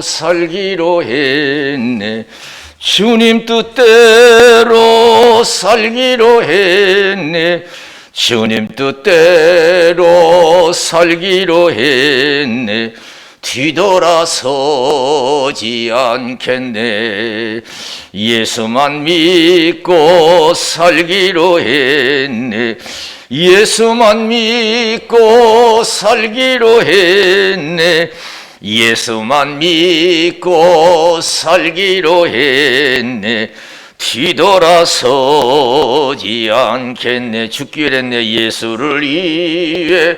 살기로 했네. 주님 뜻대로 살기로 했네. 주님 뜻대로 살기로 했네. 뒤돌아서지 않겠네. 예수만 믿고 살기로 했네. 예수만 믿고 살기로 했네. 예수만 믿고 살기로 했네. 뒤돌아서지 않겠네. 죽기로 했네. 예수를 위해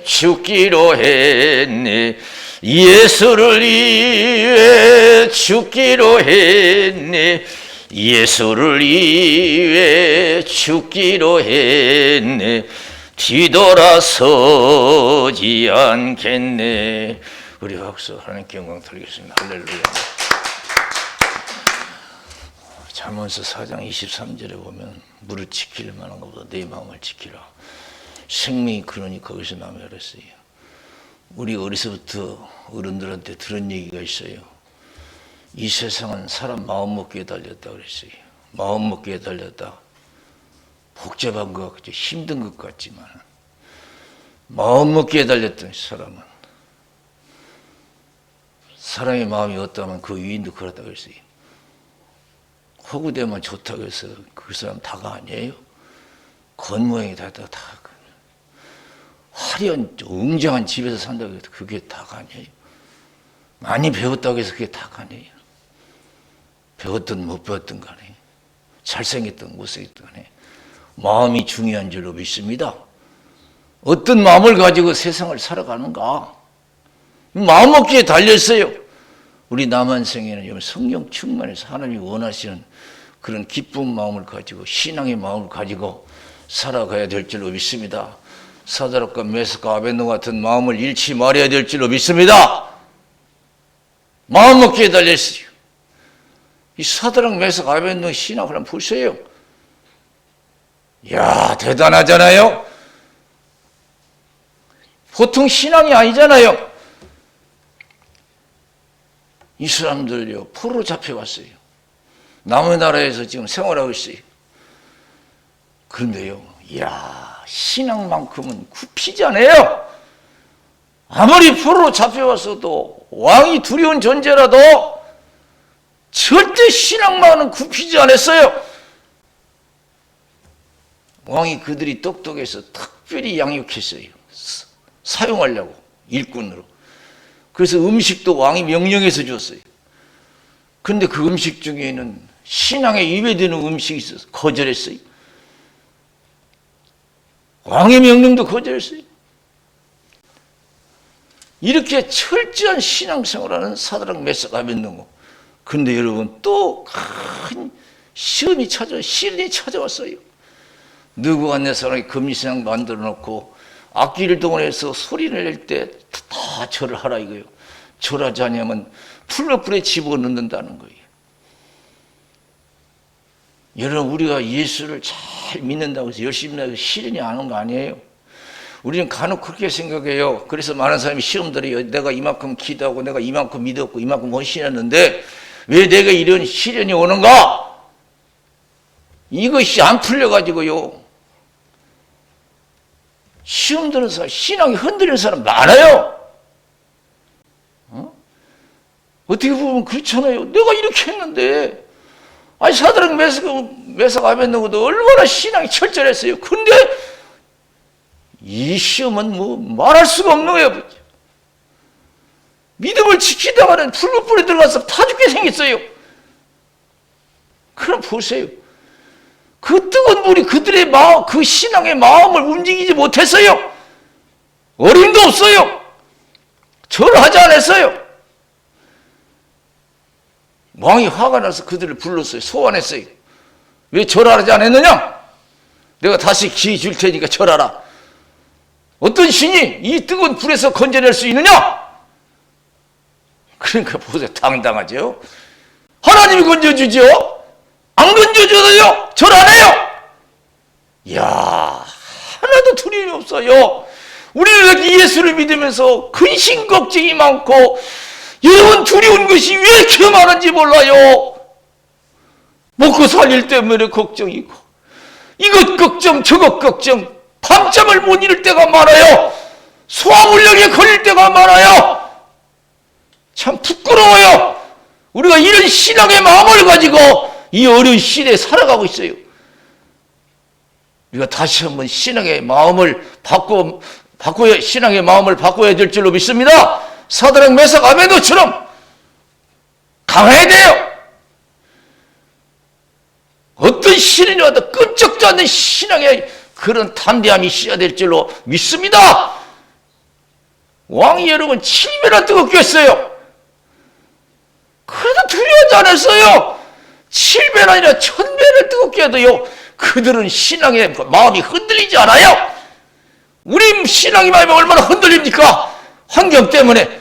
죽기로 했네. 예수를 위해 죽기로 했네. 예수를 위해 죽기로 했네. 뒤돌아서지 않겠네. 우리 박수 하나님께 영광 돌리겠습니다. 할렐루야. 잠언서 4장 23절에 보면 무릇 지킬 만한 것보다 내 마음을 지키라. 생명이 그러니 거기서 나며 그랬어요. 우리 어려서부터 어른들한테 들은 얘기가 있어요. 이 세상은 사람 마음 먹기에 달렸다 그랬어요. 마음 먹기에 달렸다. 복잡한 것 같죠. 힘든 것 같지만 마음 먹기에 달렸던 사람은 사람의 마음이 어떠하면 그 위인도 그렇다고 했어요. 허구되면 좋다고 해서 그 사람 다가 아니에요. 겉모양이 다 화려한 웅장한 집에서 산다고 해서 그게 다가 아니에요. 많이 배웠다고 해서 그게 다가 아니에요. 배웠든 못 배웠든 간에 잘생겼든 못생겼든 간에 마음이 중요한 줄로 믿습니다. 어떤 마음을 가지고 세상을 살아가는가? 마음 먹기에 달렸어요. 우리 남한생에는 성령 충만해서 하나님이 원하시는 그런 기쁜 마음을 가지고 신앙의 마음을 가지고 살아가야 될 줄로 믿습니다. 사드락과 메삭과 아벳노고 같은 마음을 잃지 말아야 될 줄로 믿습니다. 마음 먹기에 달렸어요. 이 사드락 메삭 아벳노고 신앙을 한번 보세요. 이야, 대단하잖아요. 보통 신앙이 아니잖아요. 이 사람들요, 포로로 잡혀왔어요. 남의 나라에서 지금 생활하고 있어요. 그런데요, 이야, 신앙만큼은 굽히지 않아요. 아무리 포로로 잡혀왔어도 왕이 두려운 존재라도 절대 신앙만은 굽히지 않았어요. 왕이 그들이 똑똑해서 특별히 양육했어요. 사용하려고, 일꾼으로. 그래서 음식도 왕이 명령해서 줬어요. 그런데 그 음식 중에는 신앙에 위배되는 음식이 있어서 거절했어요. 왕의 명령도 거절했어요. 이렇게 철저한 신앙생활하는 사드락 메삭 아벳노고. 그런데 여러분 또 큰 시련이 찾아왔어요. 느부갓네살이 금신상 만들어 놓고 악기를 동원해서 소리를 낼 때 다 절을 하라 이거예요. 절하지 않으면 풀로 집어넣는다는 거예요. 여러분 우리가 예수를 잘 믿는다고 해서 열심히 해서 시련이 안 온 거 아니에요. 우리는 간혹 그렇게 생각해요. 그래서 많은 사람이 시험 들어요. 내가 이만큼 기도하고 내가 이만큼 믿었고 이만큼 헌신했는데 왜 내가 이런 시련이 오는가? 이것이 안 풀려가지고요. 시험 드는 사람, 신앙이 흔들리는 사람 많아요. 어떻게 보면 그렇잖아요. 내가 이렇게 했는데, 아니 사드락 메삭 아벳노고도 얼마나 신앙이 철저했어요. 근데 이 시험은 뭐 말할 수가 없는 거예요. 믿음을 지키다가는 불불에 들어가서 타 죽게 생겼어요. 그럼 보세요. 그 뜨거운 물이 그들의 마음, 그 신앙의 마음을 움직이지 못했어요. 어림도 없어요. 절하지 않았어요. 왕이 화가 나서 그들을 불렀어요. 소환했어요. 왜 절하지 않았느냐? 내가 다시 기회 줄 테니까 절하라. 어떤 신이 이 뜨거운 불에서 건져낼 수 있느냐? 그러니까 보세요. 당당하죠. 하나님이 건져주죠. 안 건져줘도요, 절 안 해요. 이야, 하나도 두려움이 없어요. 우리는 이렇게 예수를 믿으면서 근심 걱정이 많고 여러분 두려운 것이 왜 이렇게 많은지 몰라요. 먹고 살릴 때문에 걱정이고 이것 걱정 저것 걱정, 밤잠을 못 이룰 때가 많아요. 소화불량에 걸릴 때가 많아요. 참 부끄러워요. 우리가 이런 신앙의 마음을 가지고 이 어려운 시대에 살아가고 있어요. 우리가 다시 한번 신앙의 마음을 신앙의 마음을 바꿔야 될 줄로 믿습니다. 사드락 메삭 아베노처럼 강해야 돼요. 어떤 시련이 와도 끔찍도 않는 신앙의 그런 담대함이 있어야 될 줄로 믿습니다. 왕이 여러분 7배나 뜨겁게 했어요. 그래도 두려워하지 않았어요. 7배나 아니라 1000배를 뜨겁게 해도요, 그들은 신앙의 마음이 흔들리지 않아요. 우리 신앙의 마음이 얼마나 흔들립니까? 환경 때문에.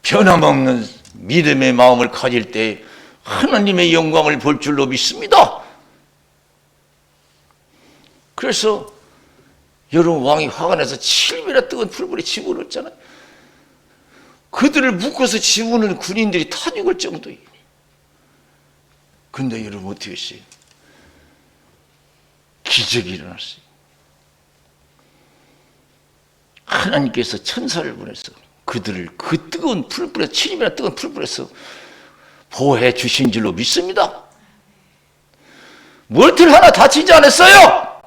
변함없는 믿음의 마음을 가질 때 하나님의 영광을 볼 줄로 믿습니다. 그래서 여러분 왕이 화가 나서 7배나 뜨거운 불불에 집어넣었잖아요. 그들을 묶어서 집어넣는 군인들이 타 죽을 정도예요. 그런데 여러분 어떻게 했어요? 기적이 일어났어요. 하나님께서 천사를 보내서 그들을 그 뜨거운 풀불에서 7배나 뜨거운 풀불에서 보호해 주신 줄로 믿습니다. 머리털 하나 다치지 않았어요.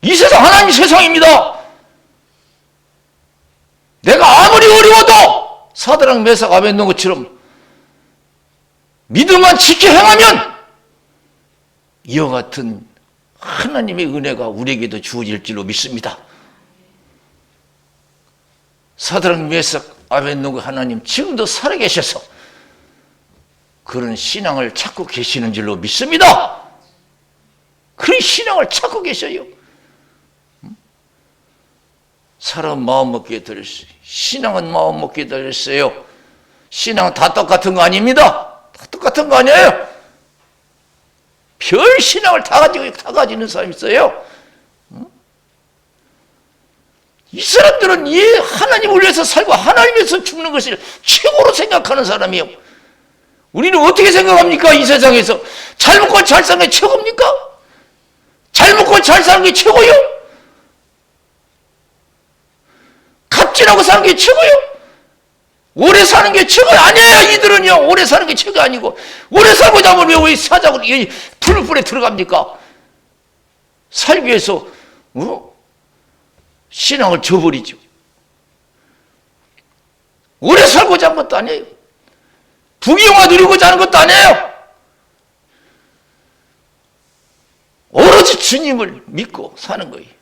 이 세상 하나님 세상입니다. 내가 아무리 어려워도 사드락 메삭 아벳노고처럼 믿음만 지켜 행하면 이와 같은 하나님의 은혜가 우리에게도 주어질 줄로 믿습니다. 사드락 메삭 아벳노고 하나님 지금도 살아계셔서 그런 신앙을 찾고 계시는 줄로 믿습니다. 그런 신앙을 찾고 계셔요. 사람 마음먹기에 들었어요. 신앙은 마음먹기에 들었어요. 신앙은 다 똑같은 거 아닙니다. 다 똑같은 거 아니에요. 별 신앙을 다 가지는 사람이 있어요. 이 사람들은 이 하나님을 위해서 살고 하나님에서 죽는 것을 최고로 생각하는 사람이에요. 우리는 어떻게 생각합니까? 이 세상에서 잘 먹고 잘 사는 게 최고입니까? 잘 먹고 잘 사는 게 최고요? 갑질하고 사는 게 최고요? 오래 사는 게 최고 아니에요. 이들은요 오래 사는 게 최고 아니고, 오래 살고자 하면 왜 사자고 풀불에 들어갑니까? 살기 위해서 신앙을 저버리죠. 오래 살고자 하는 것도 아니에요. 부귀영화 누리고자 하는 것도 아니에요. 오로지 주님을 믿고 사는 거예요.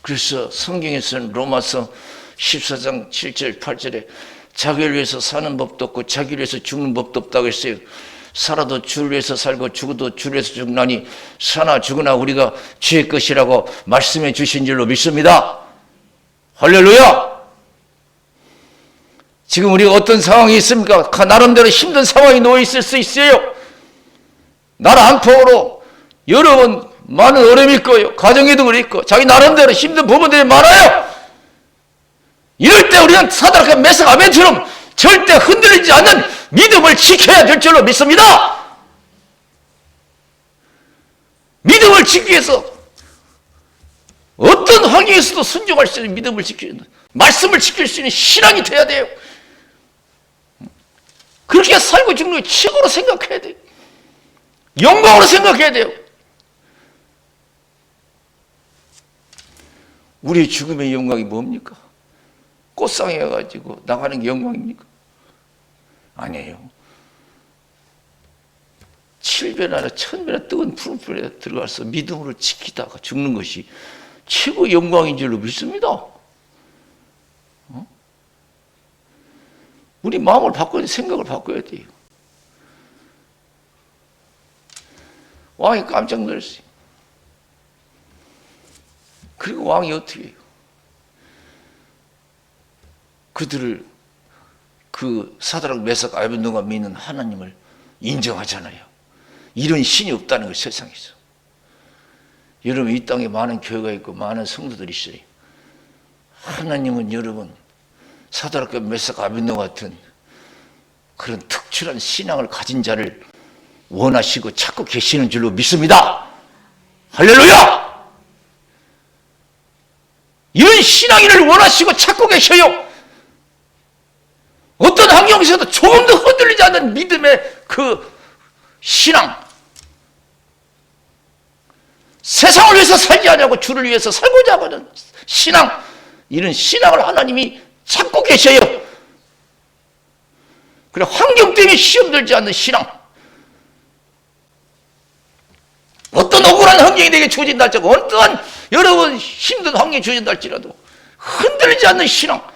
그래서 성경에서는 로마서 14장 7절 8절에 자기를 위해서 사는 법도 없고 자기를 위해서 죽는 법도 없다고 했어요. 살아도 주를 위해서 살고 죽어도 주를 위해서 죽나니 사나 죽으나 우리가 주의 것이라고 말씀해 주신 줄로 믿습니다. 할렐루야. 지금 우리가 어떤 상황이 있습니까? 나름대로 힘든 상황이 놓여 있을 수 있어요. 나라 한평으로 여러 번 많은 어려움이 있고요. 가정에도 그렇고 자기 나름대로 힘든 부분들이 많아요. 이럴 때 우리는 사드락 메삭 아벳처럼 절대 흔들리지 않는 믿음을 지켜야 될 줄로 믿습니다. 믿음을 지키기 위해서 어떤 환경에서도 순종할 수 있는 믿음을 지키는, 말씀을 지킬 수 있는 신앙이 돼야 돼요. 그렇게 살고 죽는 걸 최고로 생각해야 돼요. 영광으로 생각해야 돼요. 우리의 죽음의 영광이 뭡니까? 꽃상에 가지고 나가는 게 영광입니까? 아니에요. 7배나 1000배나 뜨거운 풀불에 들어가서 믿음으로 지키다가 죽는 것이 최고 영광인 줄로 믿습니다. 우리 마음을 바꿔야 돼. 생각을 바꿔야 돼요. 왕이 깜짝 놀랐어요. 그리고 왕이 어떻게 해요? 그들을 그 사드락 메삭 아벳노고가 믿는 하나님을 인정하잖아요. 이런 신이 없다는 거 세상에서. 여러분 이 땅에 많은 교회가 있고 많은 성도들이 있어요. 하나님은 여러분 사도락교 메삭 아벤노 같은 그런 특출한 신앙을 가진 자를 원하시고 찾고 계시는 줄로 믿습니다. 할렐루야! 이런 신앙인을 원하시고 찾고 계셔요. 어떤 환경에서도 조금도 흔들리지 않는 믿음의 그 신앙, 세상을 위해서 살지 않냐고 주를 위해서 살고자 하는 신앙, 이런 신앙을 하나님이 찾고 계셔요. 그래 환경 때문에 시험 들지 않는 신앙, 어떤 억울한 환경이 내게 주어진다 할지라도, 어떠한 여러분 힘든 환경이 주어진다 할지라도 흔들리지 않는 신앙,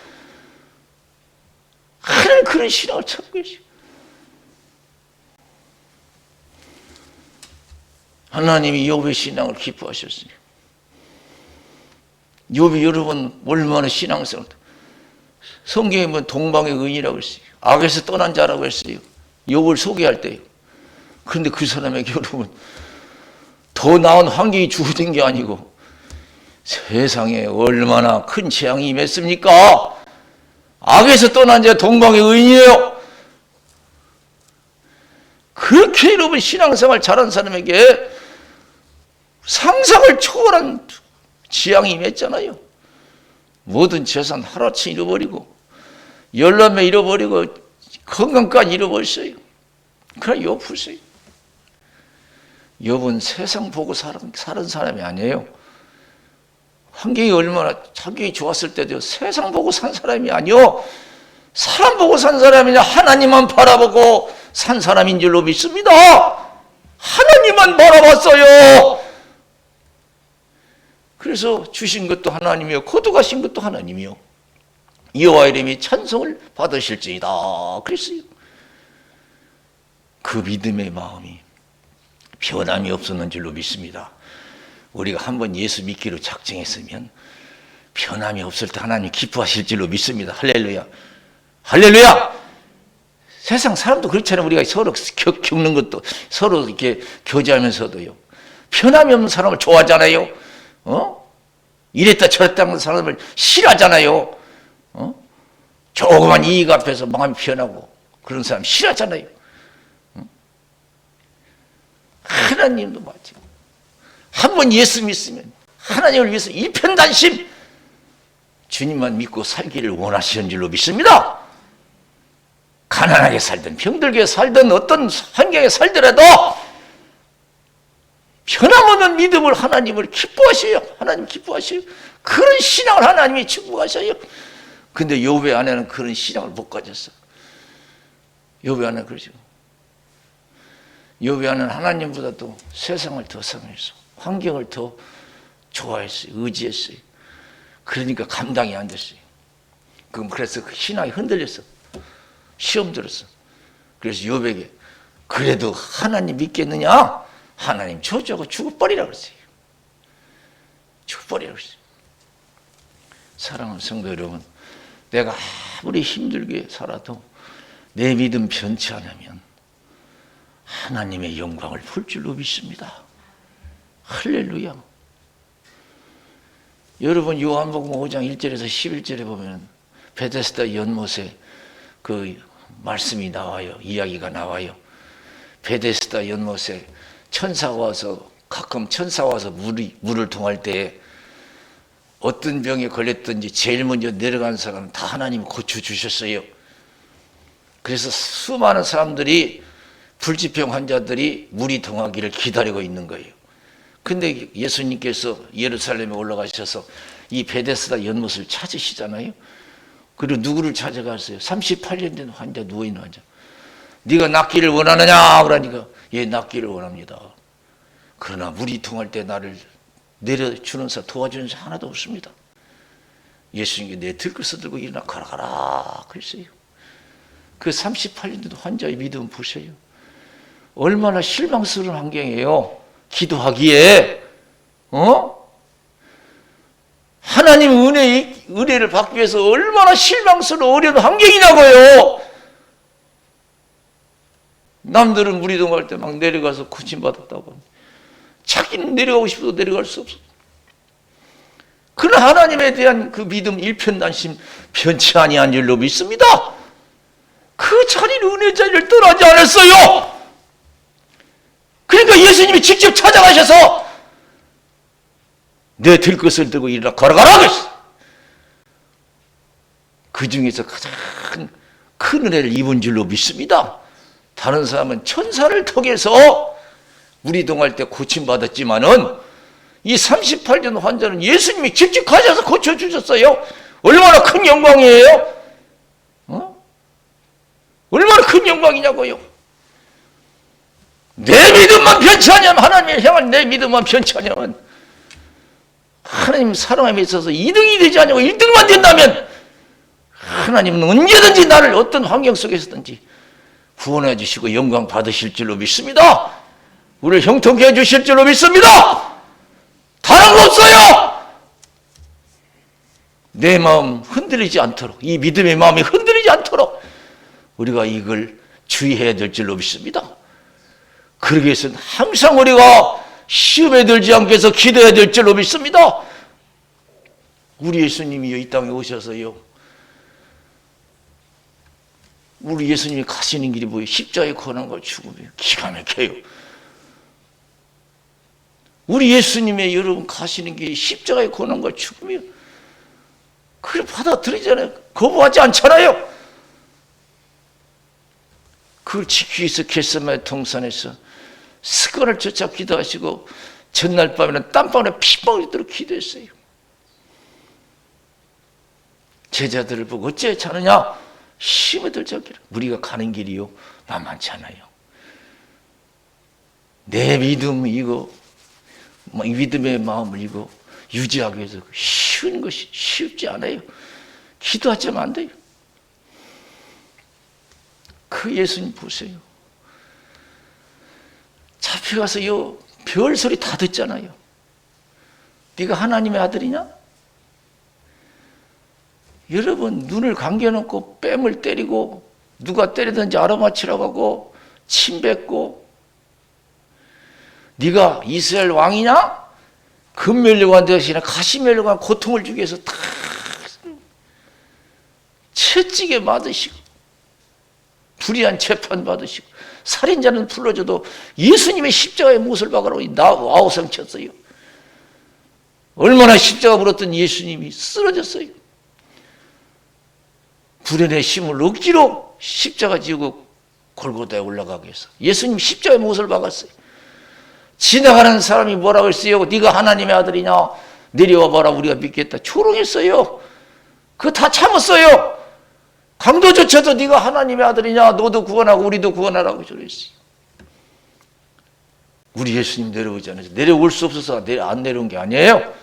하나님 그런 신앙을 찾고 계셔. 하나님이 욥의 신앙을 기뻐하셨어요. 욥이 여러분 얼마나 신앙스러운, 성경에 보면 동방의 의인이라고 했어요. 악에서 떠난 자라고 했어요. 욥을 소개할 때요. 그런데 그 사람에게 여러분 더 나은 환경이 주어진 게 아니고 세상에 얼마나 큰 재앙이 임했습니까? 악에서 떠난 자 동방의 의인이에요. 그렇게 여러분 신앙생활 잘한 사람에게 상상을 초월한 재앙이 임했잖아요. 모든 재산 하루아침에 잃어버리고 열남매 잃어버리고 건강까지 잃어버렸어요. 그래 욥 보세요. 욥은 세상 보고 사는 사람이 아니에요. 환경이 얼마나 환경이 좋았을 때도 세상 보고 산 사람이 아니요, 사람 보고 산 사람이냐, 하나님만 바라보고 산 사람인 줄로 믿습니다. 하나님만 바라봤어요. 그래서 주신 것도 하나님이요, 거두가신 것도 하나님이요, 여호와 이름이 찬송을 받으실지이다 그랬어요. 그 믿음의 마음이 변함이 없었는 줄로 믿습니다. 우리가 한번 예수 믿기로 작정했으면 변함이 없을 때 하나님 기뻐하실 줄로 믿습니다. 할렐루야, 할렐루야. 세상 사람도 그렇잖아요. 우리가 서로 겪는 것도 서로 이렇게 교제하면서도요, 변함이 없는 사람을 좋아하잖아요. 이랬다 저랬다 하는 사람을 싫어하잖아요. 조그만 이익 앞에서 마음이 변하고 그런 사람 싫어하잖아요. 하나님도 마찬가지. 한번 예수 믿으면 하나님을 위해서 일편단심 주님만 믿고 살기를 원하시는 줄로 믿습니다. 가난하게 살든 병들게 살든 어떤 환경에 살더라도 변함없는 믿음을 하나님을 기뻐하셔요. 하나님 기뻐하셔요. 그런 신앙을 하나님이 축복하셔요. 근데 욥의 아내는 그런 신앙을 못 가졌어. 욥의 아내는 그러죠. 욥의 아내는 하나님보다도 세상을 더 사랑했어. 환경을 더 좋아했어요. 의지했어요. 그러니까 감당이 안 됐어요. 그래서 그 신앙이 흔들렸어. 시험 들었어. 그래서 욥에게 그래도 하나님 믿겠느냐? 하나님 저주하고 죽어버리라고 그랬어요. 죽어버리라고 그랬어요. 사랑하는 성도 여러분, 내가 아무리 힘들게 살아도 내 믿음 변치 않으면 하나님의 영광을 볼 줄로 믿습니다. 할렐루야. 여러분 요한복음 5장 1절에서 11절에 보면 베데스다 연못에 그 말씀이 나와요. 이야기가 나와요. 베데스다 연못에 천사가 와서, 가끔 천사가 와서 물을 통할 때 어떤 병에 걸렸든지 제일 먼저 내려가는 사람은 다 하나님이 고쳐주셨어요. 그래서 수많은 사람들이, 불치병 환자들이 물이 통하기를 기다리고 있는 거예요. 근데 예수님께서 예루살렘에 올라가셔서 이 베데스다 연못을 찾으시잖아요. 그리고 누구를 찾아갔어요? 38년 된 환자, 누워있는 환자. 네가 낫기를 원하느냐? 그러니까 예, 낫기를 원합니다. 그러나 물이 통할 때 나를 내려주는 사, 도와주는 사 하나도 없습니다. 예수님께 내 들것을 들고 일어나 가라 그랬어요. 그 38년 된 환자의 믿음 보세요. 얼마나 실망스러운 환경이에요. 기도하기에 하나님 은혜를 받기 위해서 얼마나 실망스러운 어려운 환경이냐고요. 남들은 물이 동할 때 막 내려가서 고침받았다고 합니다. 자기는 내려가고 싶어도 내려갈 수 없어. 그러나 하나님에 대한 그 믿음, 일편단심 변치 아니한 줄로 믿습니다. 그 자리는 은혜 자리를 떠나지 않았어요. 그러니까 예수님이 직접 찾아가셔서 내 들 것을 들고 일어나 걸어가라 그랬어요. 그 중에서 가장 큰 은혜를 입은 줄로 믿습니다. 다른 사람은 천사를 통해서 우리 동할 때 고침받았지만은 이 38년 환자는 예수님이 직접 가셔서 고쳐주셨어요. 얼마나 큰 영광이에요? 얼마나 큰 영광이냐고요. 내 믿음만 변치 않으면, 하나님을 향한 내 믿음만 변치 않으면, 하나님 사랑함에 있어서 2등이 되지 않고 1등만 된다면 하나님은 언제든지 나를 어떤 환경 속에서든지 구원해 주시고 영광 받으실 줄로 믿습니다. 우리를 형통케 해 주실 줄로 믿습니다. 다른 거 없어요. 내 마음 흔들리지 않도록, 이 믿음의 마음이 흔들리지 않도록 우리가 이걸 주의해야 될 줄로 믿습니다. 그러기 위해서는 항상 우리가 시험에 들지 않게 해서 기도해야 될 줄로 믿습니다. 우리 예수님이 이 땅에 오셔서요, 우리 예수님이 가시는 길이 뭐예요? 십자가의 고난과 죽음이에요. 기가 막혀요. 우리 예수님의 여러분 가시는 길이 십자가의 고난과 죽음이에요. 그걸 받아들이잖아요. 거부하지 않잖아요. 그걸 지키기 위해서 겟세마네 동산에서 습관을 쫓아 기도하시고 전날 밤에는 땀방울에 피방울이 도록 기도했어요. 제자들을 보고 어째 자느냐? 힘에 들지 않기를. 우리가 가는 길이요 만만치 않아요. 내 믿음 이거, 믿음의 마음을 이거 유지하기 위해서 쉬운 것이 쉽지 않아요. 기도하자면 안 돼요. 그 예수님 보세요. 잡혀가서요 별소리 다 듣잖아요. 네가 하나님의 아들이냐? 여러분 눈을 감겨놓고 뺨을 때리고 누가 때리든지 알아맞히라고 하고 침 뱉고 네가 이스라엘 왕이냐? 금멸류관 대신에 가시멸류관 고통을 주기 위해서 다 채찍에 맞으시고 불의한 재판 받으시고 살인자는 불러줘도 예수님의 십자가의 못을 박으라고 아우성 쳤어요. 얼마나 십자가 불었던 예수님이 쓰러졌어요. 불연의 힘을 억지로 십자가 지고 골고다에 올라가기 위해서 예수님 십자가의 못을 박았어요. 지나가는 사람이 뭐라고 했어요? 네가 하나님의 아들이냐? 내려와 봐라, 우리가 믿겠다. 조롱했어요. 그거 다 참았어요. 강도조차도 네가 하나님의 아들이냐? 너도 구원하고 우리도 구원하라고 저랬어요. 우리 예수님 내려오지 않아서 내려올 수 없어서 안 내려온 게 아니에요.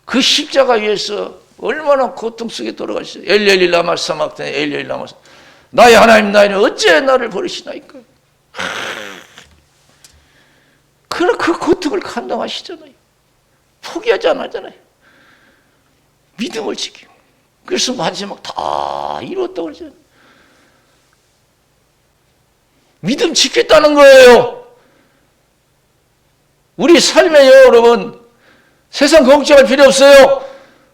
그 십자가 위에서 얼마나 고통 속에 돌아가셨어요. 엘리엘리 라마 사막타니 엘리엘리 라마, 나의 하나님 나의 어찌 나를 버리시나이까. 그러나 그 고통을 감당하시잖아요. 포기하지 않았잖아요. 믿음을 지키고. 그래서 마지막 다 이뤘다고 그러잖아요. 믿음 지켰다는 거예요. 우리 삶에요, 여러분, 세상 걱정할 필요 없어요.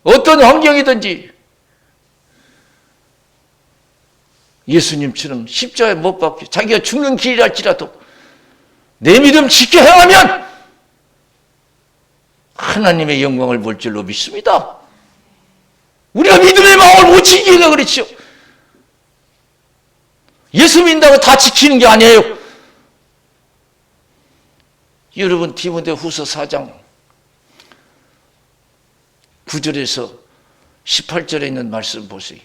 어떤 환경이든지 예수님처럼 십자가에 못 박혀 자기가 죽는 길이랄지라도 내 믿음 지켜 행하면 하나님의 영광을 볼 줄로 믿습니다. 우리가 믿음의 마음을 못 지키니까 그렇죠. 예수 믿는다고 다 지키는 게 아니에요. 여러분 디모데후서 4장 9절에서 18절에 있는 말씀 보세요.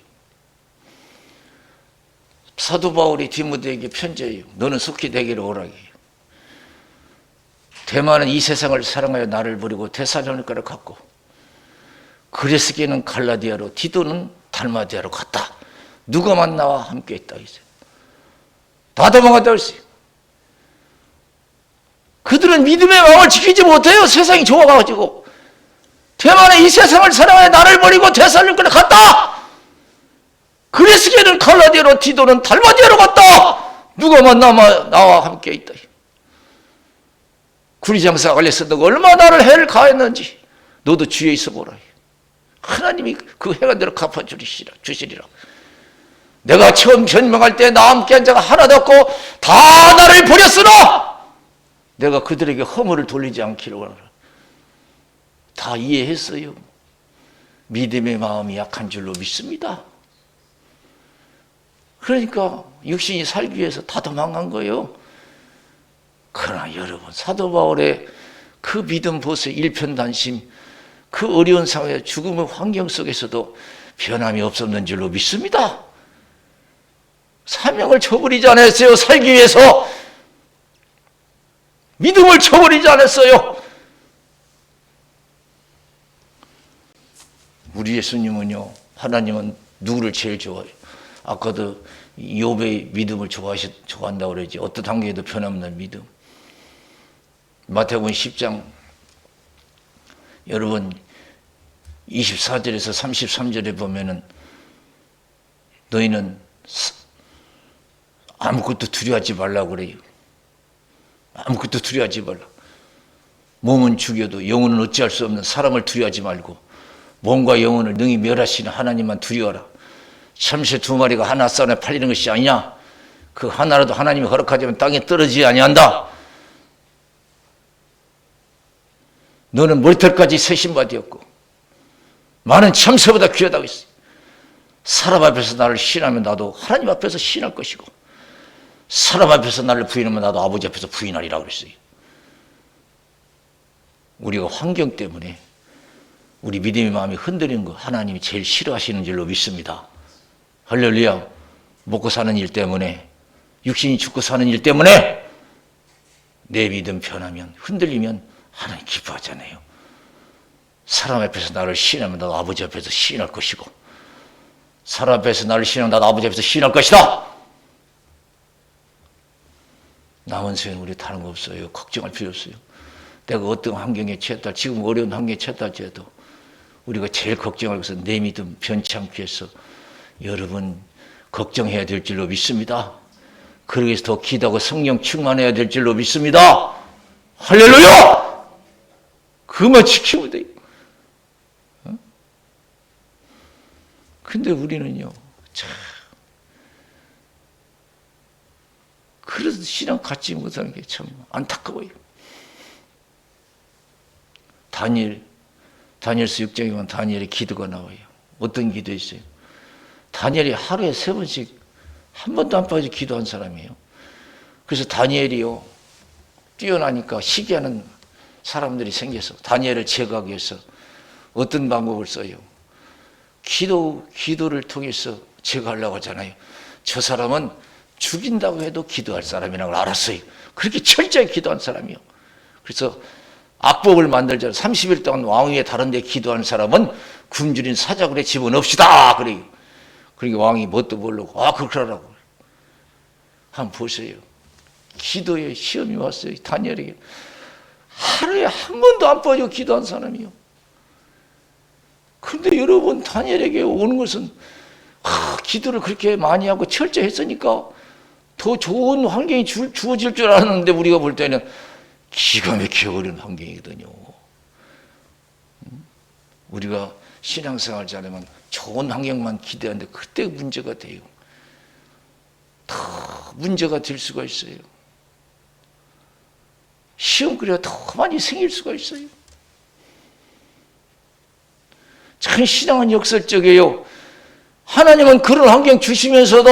사도 바울이 디모데에게 편지해요. 너는 속히 내게로 오라기. 대만은 이 세상을 사랑하여 나를 버리고 데살로니가를 갔고 그레스게는 갈라디아로 디도는 달마디아로 갔다. 누가만 나와 함께 있다. 이제 다 도망갔다 했어요. 그들은 믿음의 마음을 지키지 못해요. 세상이 좋아가지고. 대만은 이 세상을 사랑하여 나를 버리고 데살로니가를 갔다. 그레스게는 갈라디아로 디도는 달마디아로 갔다. 누가만 나와 함께 있다. 구리장사 걸려서 너가 얼마나 나를 해를 가했는지 너도 주위에 있어 보라. 하나님이 그 해가 너를 갚아주시리라. 내가 처음 변명할 때 나 함께 한 자가 하나도 없고 다 나를 버렸으나 내가 그들에게 허물을 돌리지 않기를 원하라. 다 이해했어요. 믿음의 마음이 약한 줄로 믿습니다. 그러니까 육신이 살기 위해서 다 도망간 거예요. 그러나 여러분, 사도 바울의 그 믿음 보세요. 일편단심, 그 어려운 상황에 죽음의 환경 속에서도 변함이 없었는 줄로 믿습니다. 사명을 저버리지 않았어요. 살기 위해서 믿음을 저버리지 않았어요. 우리 예수님은요, 하나님은 누구를 제일 좋아해요? 아까도 욥의 믿음을 좋아한다고 그러지. 어떤 단계에도 변함없는 믿음. 마태복음 10장 여러분 24절에서 33절에 보면은 너희는 아무것도 두려워하지 말라고 그래요. 아무것도 두려워하지 말라. 몸은 죽여도 영혼은 어찌할 수 없는 사람을 두려워하지 말고 몸과 영혼을 능히 멸하시는 하나님만 두려워하라. 참새 2마리가 하나 쌍에 팔리는 것이 아니냐. 그 하나라도 하나님이 허락하자면 땅에 떨어지지 아니한다. 너는 머리털까지 새 신바되었고 많은 참새보다 귀하다고 했어요. 사람 앞에서 나를 신하면 나도 하나님 앞에서 신할 것이고 사람 앞에서 나를 부인하면 나도 아버지 앞에서 부인하리라고 그랬어요. 우리가 환경 때문에 우리 믿음의 마음이 흔들리는 거 하나님이 제일 싫어하시는 줄로 믿습니다. 할렐루야. 먹고 사는 일 때문에, 육신이 죽고 사는 일 때문에 내 믿음 변하면, 흔들리면 하나님 기뻐하잖아요. 사람 앞에서 나를 시인하면 나도 아버지 앞에서 시인할 것이고 사람 앞에서 나를 시인하면 나도 아버지 앞에서 시인할 것이다. 남은 생은 우리 다른 거 없어요. 걱정할 필요 없어요. 내가 어떤 환경에 처했다, 지금 어려운 환경에 처했다 할지라도 우리가 제일 걱정할 것은 내 믿음 변치 않기 위해서 여러분 걱정해야 될 줄로 믿습니다. 그러기 위해서 더 기도하고 성령 충만해야 될 줄로 믿습니다. 할렐루야! 그만 지키면 돼요. 근데 우리는요, 참, 그래서 신앙 갖지 못하는 게 참 안타까워요. 다니엘서 6장에 보면 다니엘의 기도가 나와요. 어떤 기도 있어요? 다니엘이 하루에 3번씩 한 번도 안 빠져 기도한 사람이에요. 그래서 다니엘이요, 뛰어나니까 시기하는 사람들이 생겨서 다니엘을 제거하기 위해서 어떤 방법을 써요? 기도를 통해서 제거하려고 하잖아요. 저 사람은 죽인다고 해도 기도할 사람이라는 걸 알았어요. 그렇게 철저히 기도한 사람이요. 그래서 악법을 만들자 30일 동안 왕위에 다른 데 기도하는 사람은 굶주린 사자굴에 집어넣읍시다 그래요. 그러니까 왕이 뭣도 모르고 그러라고. 한번 보세요. 기도에 시험이 왔어요. 다니엘에게 하루에 한 번도 안 빠지고 기도한 사람이요. 그런데 여러분, 다니엘에게 오는 것은 기도를 그렇게 많이 하고 철저히 했으니까 더 좋은 환경이 주어질 줄 알았는데 우리가 볼 때는 기가 막히게 어려운 환경이거든요. 우리가 신앙생활 잘하면 좋은 환경만 기대하는데 그때 문제가 돼요. 더 문제가 될 수가 있어요. 시험거리가 더 많이 생길 수가 있어요. 참 신앙은 역설적이에요. 하나님은 그런 환경 주시면서도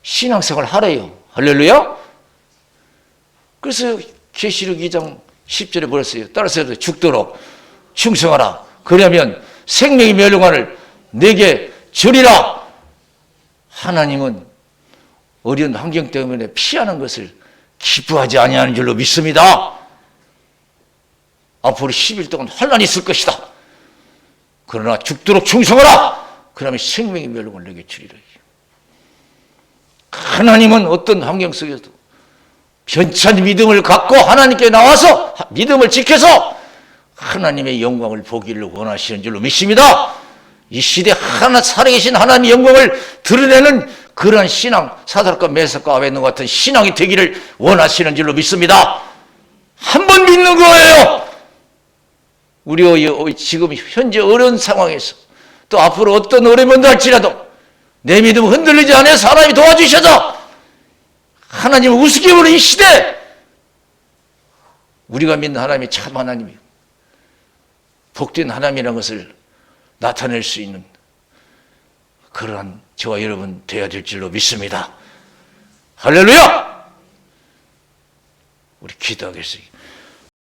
신앙생활 하래요. 할렐루야. 그래서 계시록 2장 10절에 뭐랬어요? 따라서 죽도록 충성하라. 그러면 생명의 멸류관을 내게 주리라. 하나님은 어려운 환경 때문에 피하는 것을 기뻐하지 아니하는 줄로 믿습니다. 앞으로 10일 동안 환난이 있을 것이다. 그러나 죽도록 충성하라. 그러면 생명의 멸류관을 내게 주리라. 하나님은 어떤 환경 속에서도 변찬 믿음을 갖고 하나님께 나와서 믿음을 지켜서 하나님의 영광을 보기를 원하시는 줄로 믿습니다. 이 시대 하나 살아계신 하나님의 영광을 드러내는 그런 신앙, 사드락과 메삭과 아벤노 같은 신앙이 되기를 원하시는 줄로 믿습니다. 한 번 믿는 거예요. 우리 지금 현재 어려운 상황에서 또 앞으로 어떤 어려움이 온다 할지라도 내 믿음 흔들리지 않아 사람이 도와주셔서 하나님을 우습게 보는 이 시대, 우리가 믿는 하나님이 참 하나님이요, 복된 하나님이라는 것을 나타낼 수 있는 그러한 저와 여러분 되어야 될 줄로 믿습니다. 할렐루야! 우리 기도하겠습니다.